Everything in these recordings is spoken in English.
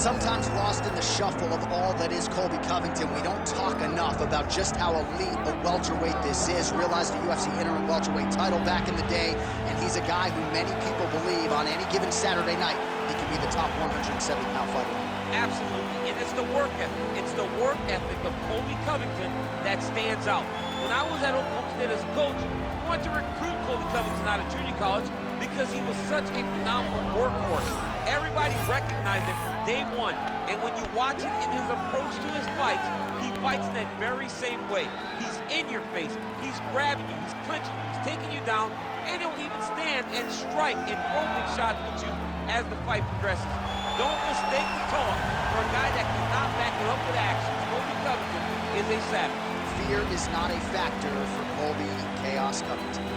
Sometimes lost in the shuffle of all that is Colby Covington, we don't talk enough about just how elite a welterweight this is. Realized the UFC interim welterweight title back in the day, and he's a guy who many people believe on any given Saturday night, he can be the top 170-pound fighter. Absolutely, and it's the work ethic. It's the work ethic of Colby Covington that stands out. When I was at Oklahoma State as a coach, I wanted to recruit Colby Covington out of junior college because he was such a phenomenal workhorse. Everybody recognized it from day one, and when you watch it in his approach to his fights, he fights in that very same way. He's in your face, he's grabbing you, he's clinching you, he's taking you down, and he'll even stand and strike in opening shots with you as the fight progresses. Don't mistake the talk for a guy that cannot back it up with action. Colby Covington is a savage. Fear is not a factor for Colby Chaos Covington.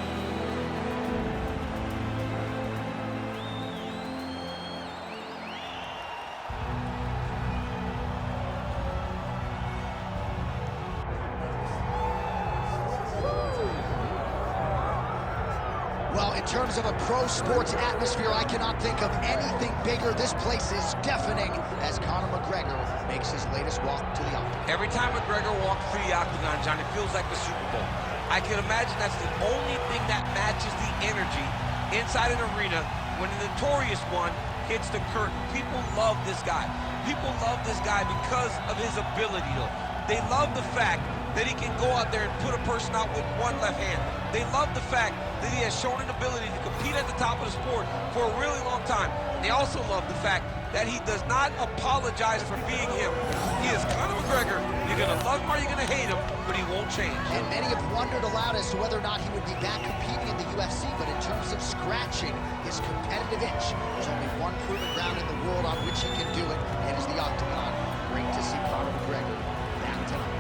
Well, in terms of a pro sports atmosphere, I cannot think of anything bigger. This place is deafening as Conor McGregor makes his latest walk to the octagon. Every time McGregor walks through the octagon, John, it feels like the Super Bowl. I can imagine that's the only thing that matches the energy inside an arena when the notorious one hits the curtain. People love this guy. People love this guy because of his ability, though. They love the fact that he can go out there and put a person out with one left hand. They love the fact that he has shown an ability to compete at the top of the sport for a really long time. They also love the fact that he does not apologize for being him. He is Conor McGregor. You're going to love him or you're going to hate him, but he won't change. And many have wondered aloud as to whether or not he would be back competing in the UFC, but in terms of scratching his competitive itch, there's only one proven ground in the world on which he can do it, and it is the octagon. Great to see Conor McGregor back tonight.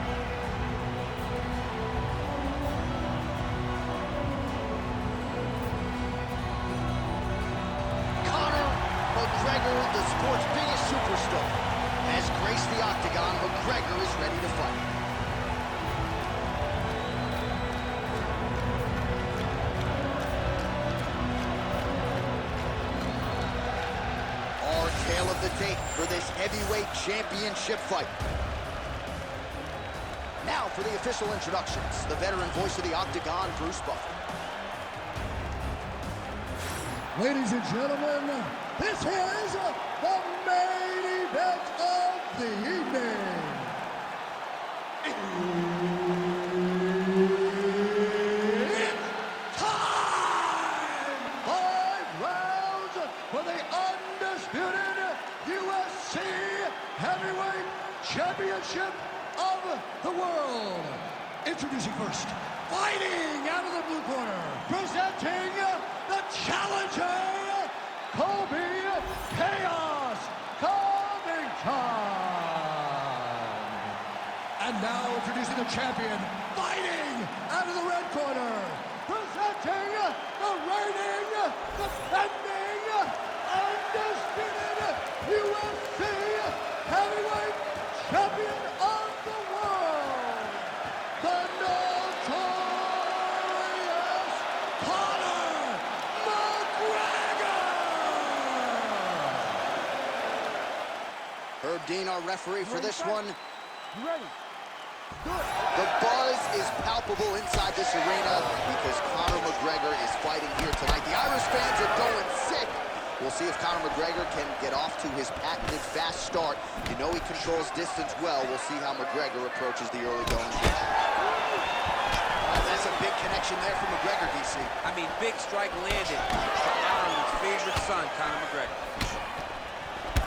McGregor, the sport's biggest superstar, has graced the octagon. McGregor is ready to fight. Our tale of the tape for this heavyweight championship fight. Now for the official introductions, the veteran voice of the octagon, Bruce Buffer. Ladies and gentlemen, this is the main event of the evening. It's time! 5 rounds for the undisputed UFC Heavyweight Championship of the world. Introducing first, fighting out of the blue corner, presenting the challenger, Colby Chaos Covington. And now introducing the champion, fighting out of the red corner, presenting the reigning, defending, undisputed UFC Heavyweight Champion of the world, the notorious Conor McGregor! Herb Dean, our referee for this one. Ready. The buzz is palpable inside this arena because Conor McGregor is fighting here tonight. The Irish fans are going sick. We'll see if Conor McGregor can get off to his patented fast start. You know he controls distance well. We'll see how McGregor approaches the early going. That's a big connection there for McGregor, DC. I mean, big strike landed for Ireland's favorite son, Conor McGregor.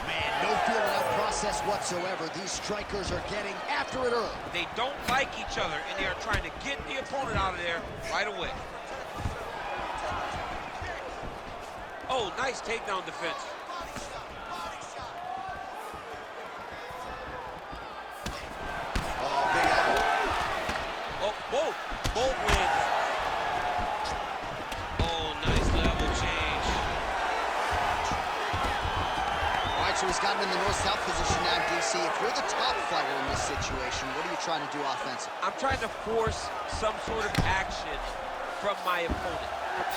Man, no feeling out process whatsoever. These strikers are getting after it early. They don't like each other, and they are trying to get the opponent out of there right away. Oh, nice takedown defense. Oh, big elbow. Oh, both landed. Oh, nice level change. All right, so he's gotten in the north-south position now, DC. If you're the top fighter in this situation, what are you trying to do offensively? I'm trying to force some sort of action from my opponent.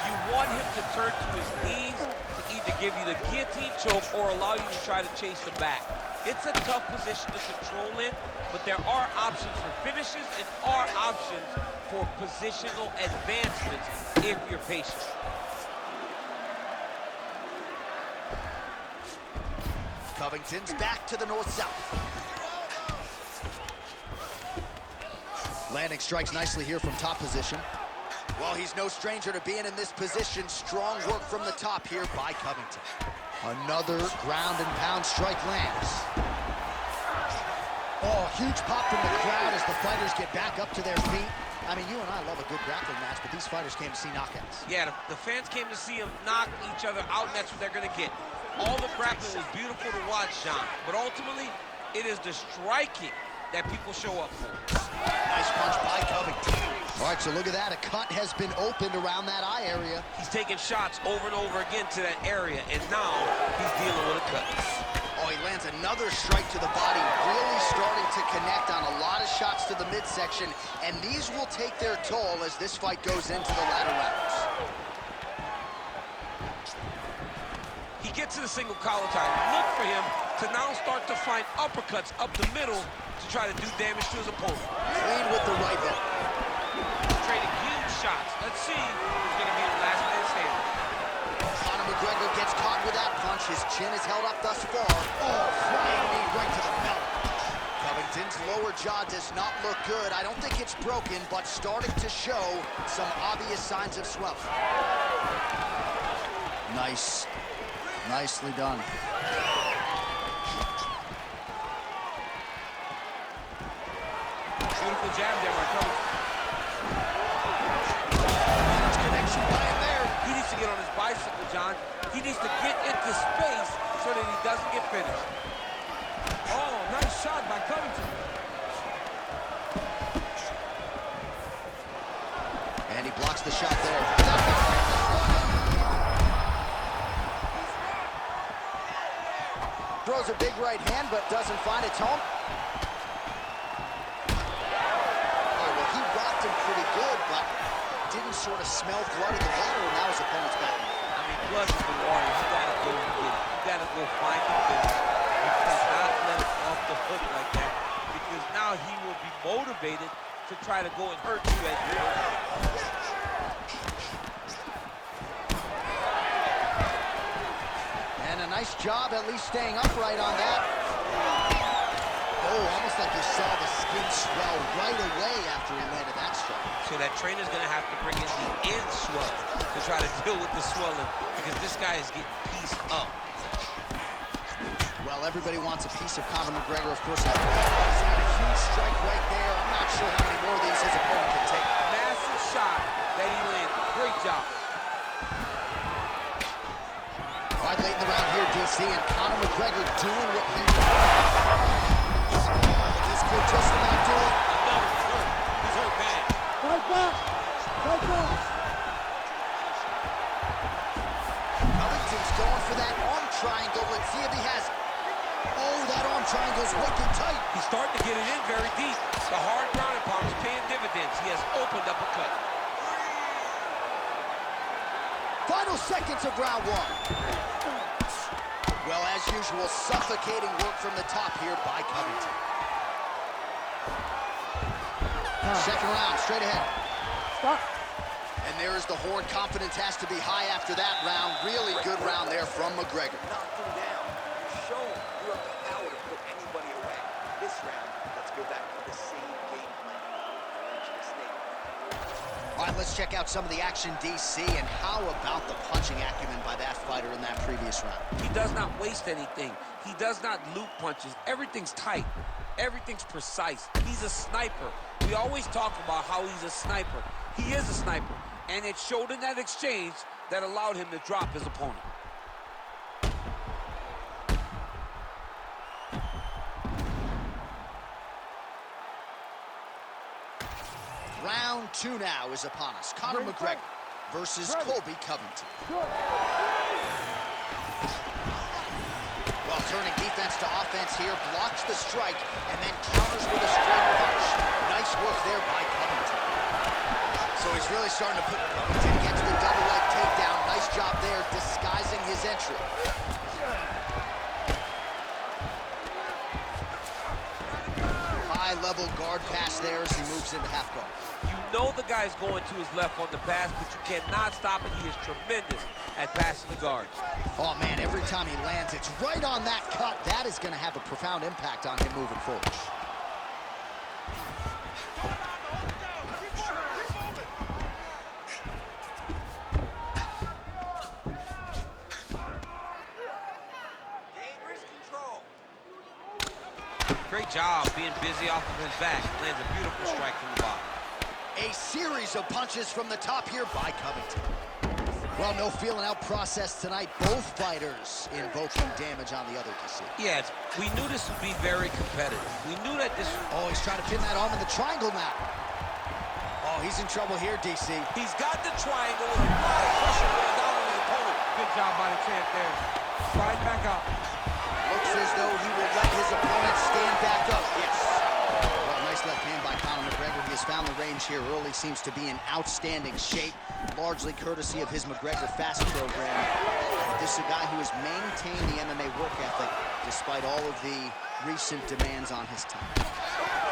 You want him to turn to his knees, to either give you the guillotine choke or allow you to try to chase the back. It's a tough position to control in, but there are options for finishes and are options for positional advancements if you're patient. Covington's back to the north-south. Landing strikes nicely here from top position. Well, he's no stranger to being in this position. Strong work from the top here by Covington. Another ground and pound strike lands. Oh, huge pop from the crowd as the fighters get back up to their feet. I mean, you and I love a good grappling match, but these fighters came to see knockouts. Yeah, the fans came to see them knock each other out, and that's what they're going to get. All the grappling was beautiful to watch, John, but ultimately, it is the striking that people show up for. Nice punch by Covington. All right, so look at that. A cut has been opened around that eye area. He's taking shots over and over again to that area, and now he's dealing with a cut. Oh, he lands another strike to the body, really starting to connect on a lot of shots to the midsection, and these will take their toll as this fight goes into the latter rounds. He gets to the single collar tie. Look for him to now start to find uppercuts up the middle to try to do damage to his opponent. Clean with the right hook. Trading huge shots. Let's see who's going to be the last man standing. Conor McGregor gets caught with that punch. His chin is held up thus far. Oh, flying knee right to the belt. Covington's lower jaw does not look good. I don't think it's broken, but starting to show some obvious signs of swelling. Nice. Nicely done. Beautiful jab there by Covington. Connection by him there. He needs to get on his bicycle, John. He needs to get into space so that he doesn't get finished. Oh, nice shot by Covington. And he blocks the shot there. Throws a big right hand, but doesn't find its home. Oh, well, he rocked him pretty good, but didn't sort of smell blood in the water, and now his opponent's back. I mean, blood is the water. You gotta go and get it. You gotta go find the finish. You cannot let it off the hook like that, because now he will be motivated to try to go and hurt you at the end. Nice job at least staying upright on that. Oh, almost like you saw the skin swell right away after he landed that strike. So that trainer's going to have to bring in the end swell to try to deal with the swelling, because this guy is getting pieced up. Well, everybody wants a piece of Conor McGregor, of course. He's had a huge strike right there. I'm not sure how many more of these his opponent can take. Massive shot that he landed. Great job. Right late in the round here, DC, and Conor McGregor doing what he does. This could just about do it. No, he's hurt. He's hurt bad. Right back! Right back! Covington's going for that arm triangle. Let's see if he has it. Oh, that arm triangle's wicked tight. He's starting to get it in very deep. The hard ground and pound is paying dividends. He has opened up a cut. Final seconds of round one. Well, as usual, suffocating work from the top here by Covington. Second round, straight ahead. Stop. And there is the horn. Confidence has to be high after that round. Really good round there from McGregor. Knocked him down. You've shown you have the power to put anybody away. This round, let's go back to the same game plan. All right, let's check out some of the action, DC, and how about the punching acumen by that fighter in that previous round? He does not waste anything. He does not loop punches. Everything's tight. Everything's precise. He's a sniper. We always talk about how he's a sniper. He is a sniper, and it showed in that exchange that allowed him to drop his opponent. Round two now is upon us. Conor McGregor versus Colby Covington. Well, turning defense to offense here, blocks the strike, and then counters with a straight punch. Nice work there by Covington. So he's really starting to put Covington, gets the double leg takedown. Nice job there, disguising forcing his entry. High-level guard pass there as he moves into half guard. You know the guy's going to his left on the pass, but you cannot stop it. He is tremendous at passing the guards. Oh, man, every time he lands, it's right on that cut. That is going to have a profound impact on him moving forward. Great job being busy off of his back. Lands a beautiful strike from the bottom. A series of punches from the top here by Covington. Well, no feeling out process tonight. Both fighters invoking damage on the other, DC. Yeah, we knew this would be very competitive. We knew that this... Oh, he's trying to pin that arm in the triangle now. Oh, he's in trouble here, DC. He's got the triangle with a lot of pressure going down on his opponent. Good job by the champ there. Slide back up. Looks as though he will let his opponent stand back up. Yes. Well, nice left hand by Conor McGregor. He has found the range here early. Seems to be in outstanding shape, largely courtesy of his McGregor Fast program. This is a guy who has maintained the MMA work ethic despite all of the recent demands on his time.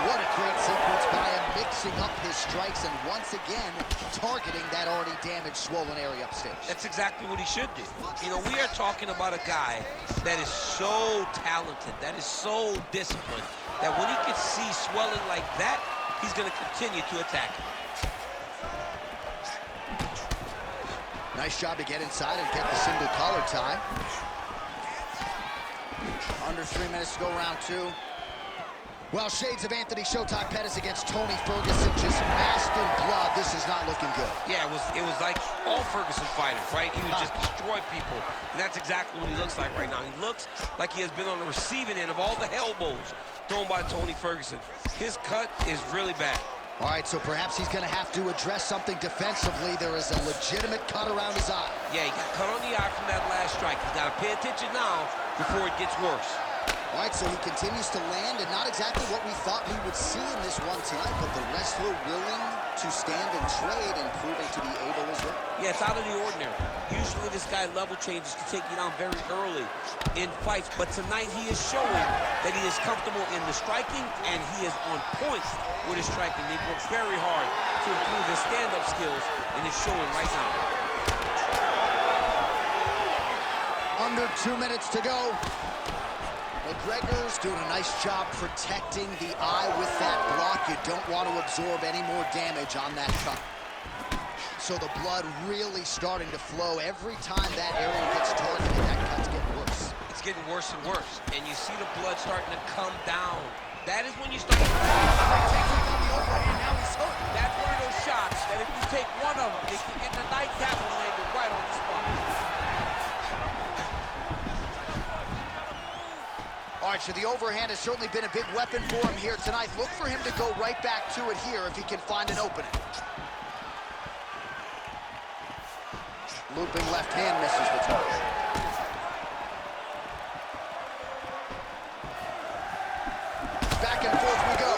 What a great sequence by him, mixing up his strikes and once again targeting that already damaged, swollen area upstairs. That's exactly what he should do. You know, we are talking about a guy that is so talented, that is so disciplined, that when he can see swelling like that, he's going to continue to attack him. Nice job to get inside and get the single collar tie. Under 3 minutes to go, round two. Well, shades of Anthony Showtime Pettis against Tony Ferguson, just masked in blood. This is not looking good. Yeah, it was like all Ferguson fighters, right? He would just destroy people, and that's exactly what he looks like right now. He looks like he has been on the receiving end of all the elbows thrown by Tony Ferguson. His cut is really bad. All right, so perhaps he's going to have to address something defensively. There is a legitimate cut around his eye. Yeah, he got cut on the eye from that last strike. He's got to pay attention now before it gets worse. All right, so he continues to land, and not exactly what we thought we would see in this one tonight, but the wrestler willing to stand and trade and proving to be able as well. Yeah, it's out of the ordinary. Usually this guy level changes to take you down very early in fights, but tonight he is showing that he is comfortable in the striking, and he is on point with his striking. They've worked very hard to improve his stand-up skills, and it's showing right now. Under 2 minutes to go. McGregor's doing a nice job protecting the eye with that block. You don't want to absorb any more damage on that cut. So the blood really starting to flow. Every time that area gets targeted, that cut's getting worse. It's getting worse and worse, and you see the blood starting to come down. That is when you start to... That's one of those shots that if you take one of them, they can get the nightcap and land it right on the spot. All right, so the overhand has certainly been a big weapon for him here tonight. Look for him to go right back to it here if he can find an opening. Looping left hand misses the target. Back and forth we go.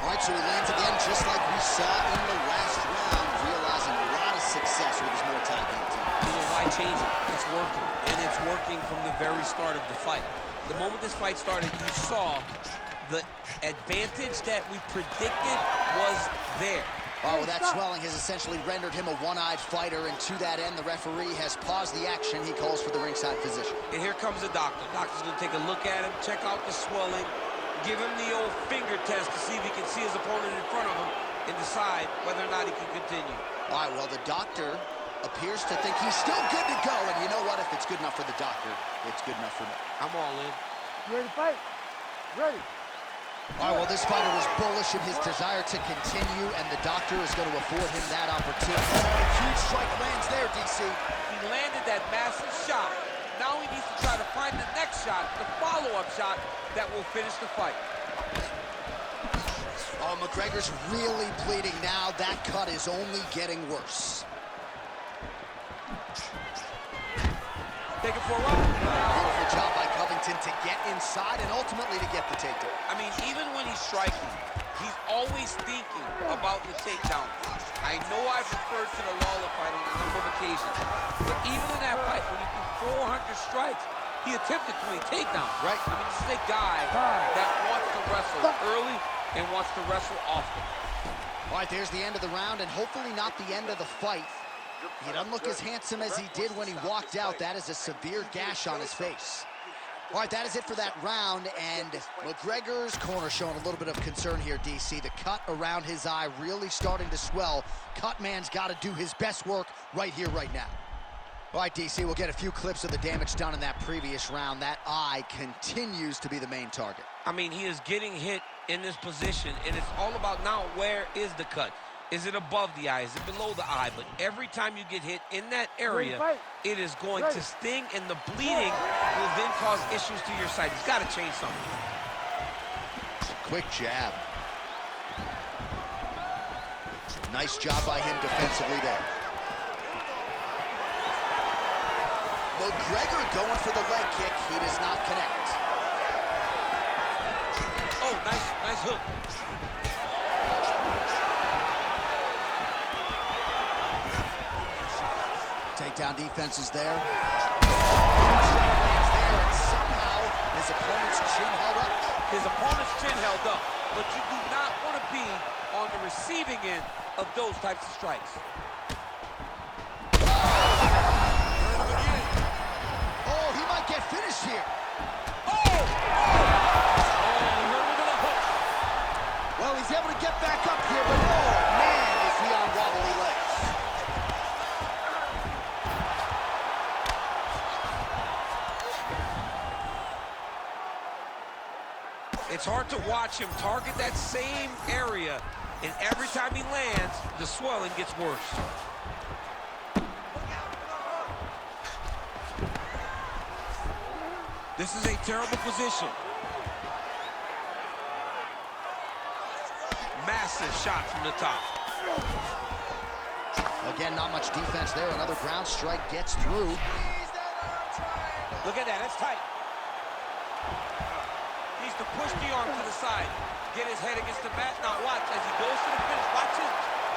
All right, so he lands again just like we saw in the last round, realizing a lot of success with his Muay Thai game team. You know, why change it? It's working, and it's working from the very start of the fight. The moment this fight started, you saw the advantage that we predicted was there. Oh, that swelling has essentially rendered him a one-eyed fighter, and to that end, the referee has paused the action. He calls for the ringside physician. And here comes the doctor. The doctor's gonna take a look at him, check out the swelling, give him the old finger test to see if he can see his opponent in front of him and decide whether or not he can continue. All right, well, the doctor appears to think he's still good to go, and you know what? If it's good enough for the doctor, it's good enough for me. I'm all in. You ready to fight? Ready. All right, well, this fighter was bullish in his desire to continue, and the doctor is going to afford him that opportunity. Oh, a huge strike lands there, DC. He landed that massive shot. Now he needs to try to find the next shot, the follow-up shot that will finish the fight. Oh, McGregor's really bleeding now. That cut is only getting worse. Take it for a run. Beautiful job by Covington to get inside and ultimately to get the takedown. I mean, even when he's striking, He's always thinking about the takedown. I know I've referred to the Lawler fight on a number of occasions, but even in that fight, when he threw 400 strikes, he attempted 20 takedowns. Right. I mean, this is a guy that wants to wrestle early and wants to wrestle often. All right, there's the end of the round, and hopefully not the end of the fight. He doesn't look as handsome as he did when he walked out. That is a severe gash on his face. All right, that is it for that round, and McGregor's corner showing a little bit of concern here, DC. The cut around his eye really starting to swell. Cut man's got to do his best work right here, right now. All right, DC, we'll get a few clips of the damage done in that previous round. That eye continues to be the main target. I mean, he is getting hit in this position, and it's all about now, where is the cut? Is it above the eye? Is it below the eye? But every time you get hit in that area, it is going to sting, and the bleeding will then cause issues to your sight. He's got to change something. Quick jab. Nice job by him defensively there. McGregor going for the leg kick. He does not connect. Oh, nice hook. Takedown defense is there. Lands there, and somehow his opponent's chin held up. His opponent's chin held up, but you do not want to be on the receiving end of those types of strikes. Oh, he might get finished here. Well, he's able to get back up here, but oh, man, is he on wobbly legs. It's hard to watch him target that same area, and every time he lands, the swelling gets worse. This is a terrible position. Massive shot from the top. Again, not much defense there. Another ground strike gets through. Look at that, that's tight. Needs to push the arm to the side. Get his head against the mat. Now watch, as he goes to the finish, watch his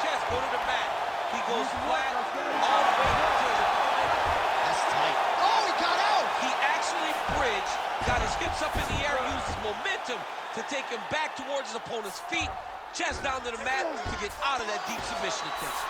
chest go to the mat. He goes flat all the way to his opponent. That's tight. Oh, he got out! He actually bridged, got his hips up in the air, used his momentum to take him back towards his opponent's feet, chest down to the mat to get out of that deep submission attempt.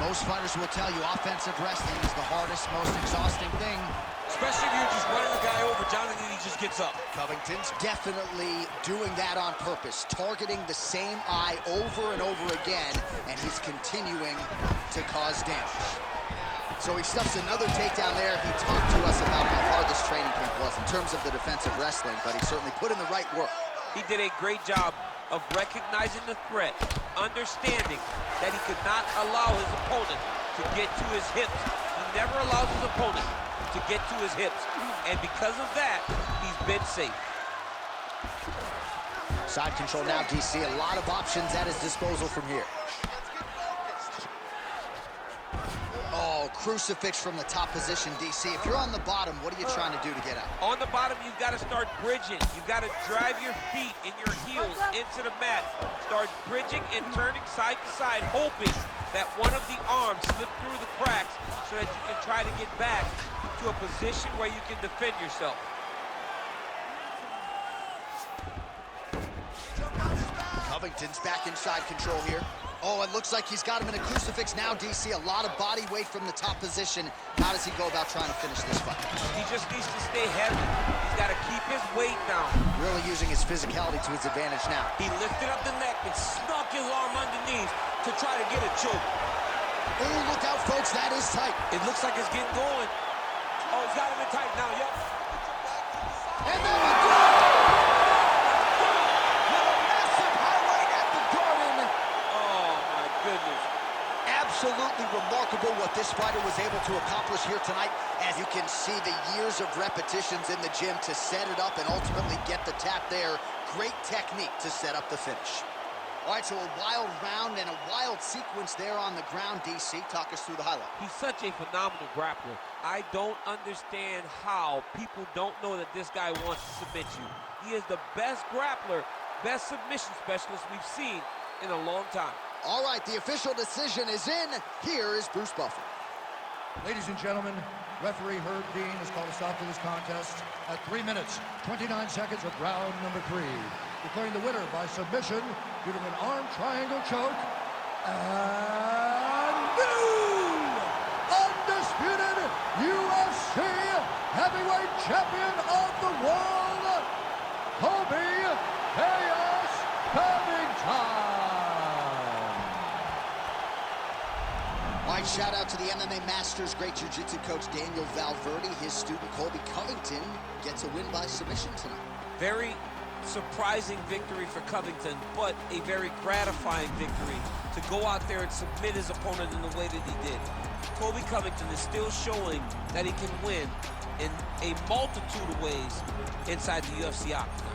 Most fighters will tell you offensive wrestling is the hardest, most exhausting thing. Especially if you're just running the guy over, Jonathan, and he just gets up. Covington's definitely doing that on purpose, targeting the same eye over and over again, and he's continuing to cause damage. So he stuffs another takedown there. He talked to us about how hard this training camp was in terms of the defensive wrestling, but he certainly put in the right work. He did a great job of recognizing the threat, understanding that he could not allow his opponent to get to his hips. He never allows his opponent to get to his hips, and because of that, he's been safe. Side control now, DC. A lot of options at his disposal from here. Oh, crucifix from the top position, DC. If you're on the bottom, what are you trying to do to get out? On the bottom, you've got to start bridging. You've got to drive your feet and your heels into the mat. Start bridging and turning side to side, hoping that one of the arms slip through the cracks so that you can try to get back to a position where you can defend yourself. Covington's back in side control here. Oh, it looks like he's got him in a crucifix now, DC. A lot of body weight from the top position. How does he go about trying to finish this fight? He just needs to stay heavy. He's got to keep his weight down. Really using his physicality to his advantage now. He lifted up the neck and snuck his arm underneath to try to get a choke. Oh, look out, folks. That is tight. It looks like it's getting going. Oh, he's got him in tight now, yep. And then we go! With a massive highlight at the Garden. Oh, my goodness. Absolutely remarkable what this fighter was able to accomplish here tonight. As you can see, the years of repetitions in the gym to set it up and ultimately get the tap there. Great technique to set up the finish. All right, so a wild round and a wild sequence there on the ground, DC. Talk us through the highlight. He's such a phenomenal grappler. I don't understand how people don't know that this guy wants to submit you. He is the best grappler best submission specialist we've seen in a long time. All right, the official decision is in. Here is Bruce Buffer. Ladies and gentlemen, referee Herb Dean has called a stop to this contest at 3 minutes, 29 seconds of round number 3, declaring the winner by submission due to an arm triangle choke, and new undisputed UFC heavyweight champion of the world, Colby Covington. All right, shout out to the MMA Masters great jiu-jitsu coach Daniel Valverde. His student Colby Covington gets a win by submission tonight. Very surprising victory for Covington, but a very gratifying victory to go out there and submit his opponent in the way that he did. Colby Covington is still showing that he can win in a multitude of ways inside the UFC octagon.